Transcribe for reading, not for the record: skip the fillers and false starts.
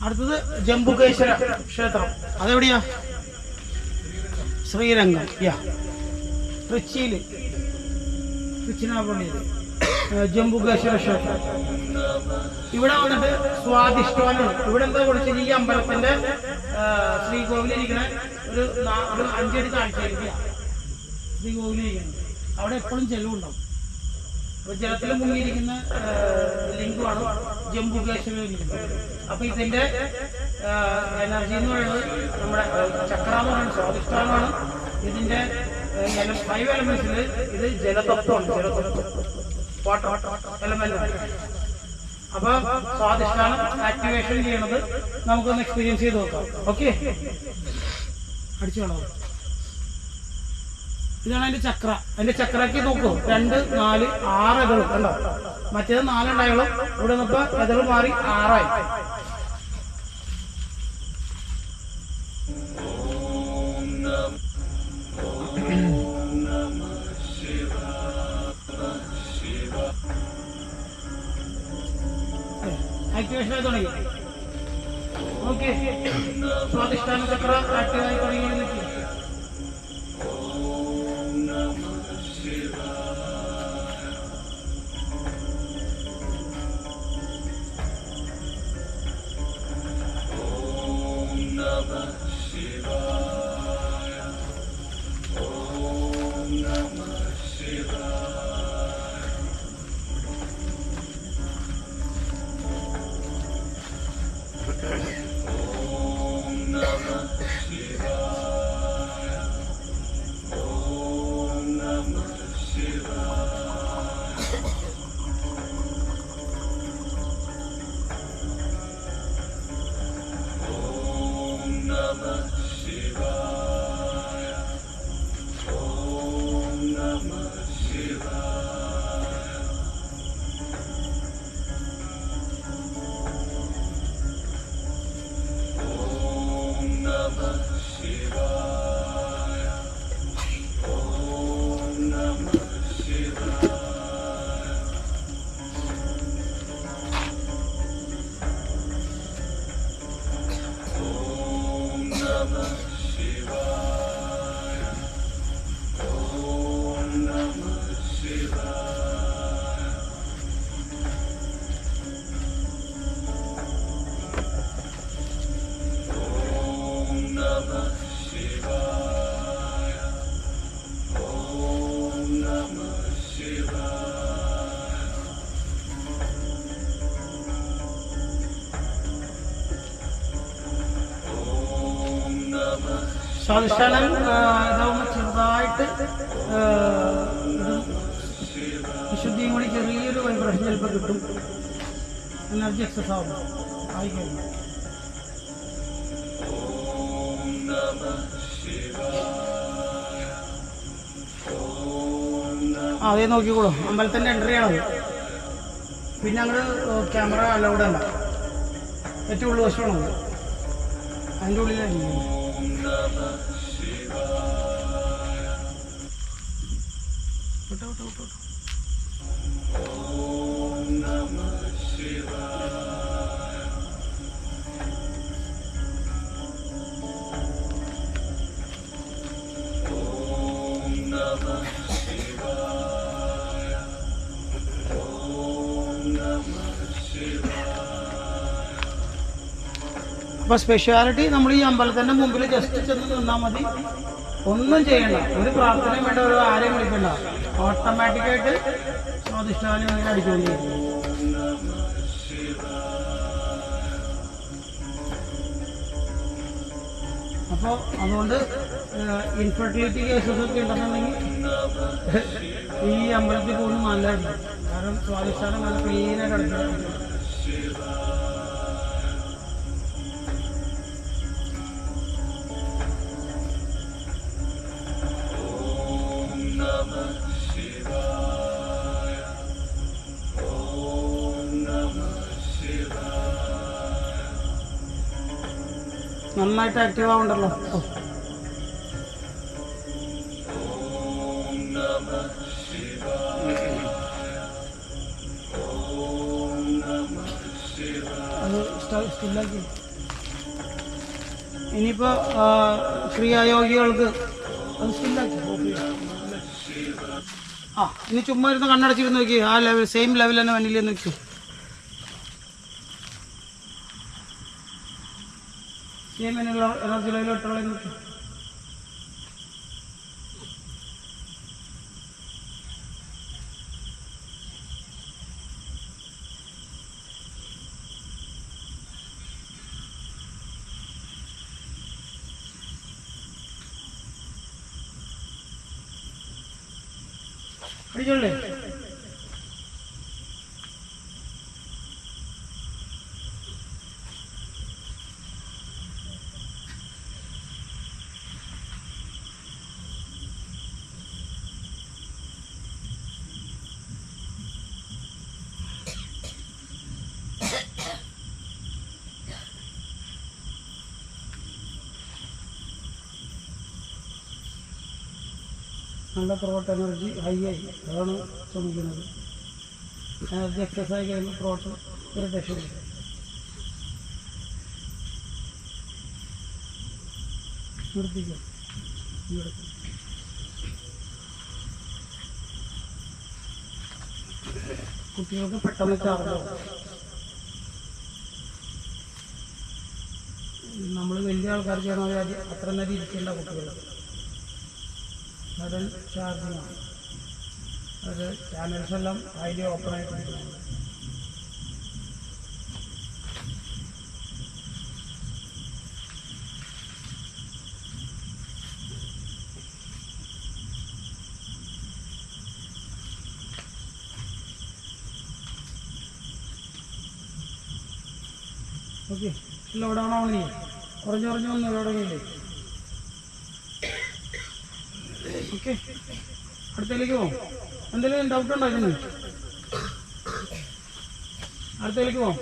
അടുത്തത് ജംബുകേശ്വര ക്ഷേത്രം. അതെവിടെയാ? ശ്രീരംഗം. ട്രിച്ചിയിൽ, ട്രിച്ചിനാപ്പള്ളിയിൽ ജംബുകേശ്വര ക്ഷേത്രം. ഇവിടെ വന്നിട്ട് സ്വാദിഷ്ടാനാണ്. ഇവിടെ എന്താ വിളിച്ചത്? ഈ അമ്പലത്തിന്റെ ശ്രീകോവിലിരിക്കണ ഒരു 5 അടി താഴ്ചയിലേക്കാണ് ശ്രീകോവിലിരിക്കുന്നത്. അവിടെ എപ്പോഴും ജലമുണ്ടാവും. അപ്പോൾ ജലത്തിൽ മുങ്ങിയിരിക്കുന്ന ലിംഗമാണ് ജംബുകേശ്വരം ഇരിക്കുന്നത്. അപ്പോൾ ഇതിന്റെ എനർജി എന്ന് പറയുന്നത് നമ്മുടെ ചക്ര എന്ന് പറയുന്നത് സ്വാദിഷ്ടാനാണ്. ഇതിന്റെ 5 എലമെന്റ്സിൽ ഇത് ജലതത്വമാണ്. ജലതത്വം വാട്ടർ എലമെന്റ്. അപ്പൊ സ്വാദിഷ്ടാനം ആക്ടിവേഷൻ ചെയ്യണത് നമുക്കൊന്ന് എക്സ്പീരിയൻസ് ചെയ്ത് നോക്കാം. ഓക്കെ, അടിച്ചു കാണാം. ഇതാണ് അതിന്റെ ചക്ര. അതിന്റെ ചക്രക്ക് നോക്കൂ, 2, 4, 6 എതളും കണ്ടോ? മറ്റേത് 4 ഉണ്ടായുള്ളൂ. ഇവിടെ നിന്നപ്പോ എതള് മാറി 6 ആയി. ആക്ടിവേഷൻ ആയി തുടങ്ങി. ഓക്കെ, സ്വാദിഷ്ടാന ചക്ര ആക്റ്റീവ് ആയി തുടങ്ങി. സ്വാദിഷ്ടാനം ഇതാവുമ്പോൾ ചെറുതായിട്ട് വിശുദ്ധിയും കൂടി ചെറിയൊരു വൈബ്രേഷൻ ചിലപ്പോൾ കിട്ടും. എനർജി എക്സസ് ആവും ആയിക്കഴിഞ്ഞു. അതേ നോക്കിക്കോളൂ. അമ്പലത്തിൻ്റെ എൻട്രി ആണത്. പിന്നെ അങ്ങോട്ട് ക്യാമറ അലൗഡ് അല്ല. ഏറ്റവും ഉള്ളു വശമാണത്. അതിൻ്റെ ഉള്ളിലായിരിക്കും. അപ്പോൾ സ്പെഷ്യാലിറ്റി നമ്മൾ ഈ അമ്പലത്തിൻ്റെ മുമ്പിൽ ജസ്റ്റ് ചെന്ന് നിന്നാൽ മതി. ഒന്നും ചെയ്യണ്ട, ഒരു പ്രാർത്ഥനയും വേണ്ട, ഒരു ആരെയും വിളിക്കണ്ട. ഓട്ടോമാറ്റിക്കായിട്ട് സ്വാദിഷ്ടാനം അങ്ങനെ അടിച്ചുകൊണ്ടിരിക്കും. അപ്പോൾ അതുകൊണ്ട് ഇൻഫെർട്ടിലിറ്റി കേസസ് ഒക്കെ ഉണ്ടെന്നുണ്ടെങ്കിൽ ഈ അമ്പലത്തിൽ പോകുന്നത് നല്ലതായിരിക്കും. കാരണം സ്വാദിഷ്ടാനം നല്ല ക്ലീനായിട്ട് അടിച്ചു. നന്നായിട്ട് ആക്റ്റീവ് ആവുണ്ടല്ലോ. അത് സ്റ്റില്ലാക്കി ഇനിയിപ്പോൾ ക്രിയായോഗികൾക്ക് അത് ഇനി ചുമ്മാ ഇരുന്ന് കണ്ണടച്ചിരുന്ന് നോക്കി ആ ലെവൽ സെയിം ലെവൽ തന്നെ വന്നില്ലെന്ന് നോക്കി സെയിം എനർജി ലെവൽ ഇട്ടുള്ള നോക്കി പിടിച്ചോളേ നല്ല പ്രോട്ട് എനർജി ഹൈ ആയി അതാണ് ശ്രമിക്കുന്നത്. എനർജി എക്സസൈസ് കഴിയുമ്പോൾ പ്രോട്ട് ഇറിറ്റേഷൻ നിർത്തിക്കും. കുട്ടികൾക്ക് പെട്ടെന്ന് ചാർജ് നമ്മൾ വലിയ ആൾക്കാർ ചെയ്യണമെങ്കിൽ അത്ര നേരം ഇരിക്കേണ്ട കുട്ടികൾ സഡൻ ചാർജിങ് ആണ്. അത് ചാനൽസ് എല്ലാം ഹൈലി ഓപ്പൺ ആയിട്ടിരിക്കുന്നത്. ഓക്കെ ലോഡാണോ ആവണില്ലേ? കുറഞ്ഞു വന്ന് ലോഡാണില്ലേ? ഓക്കെ അടുത്തേക്ക് പോകാം. എന്തെങ്കിലും ഡൗട്ട് ഉണ്ടോ ഇതിന്? അടുത്തേക്ക് പോകാം.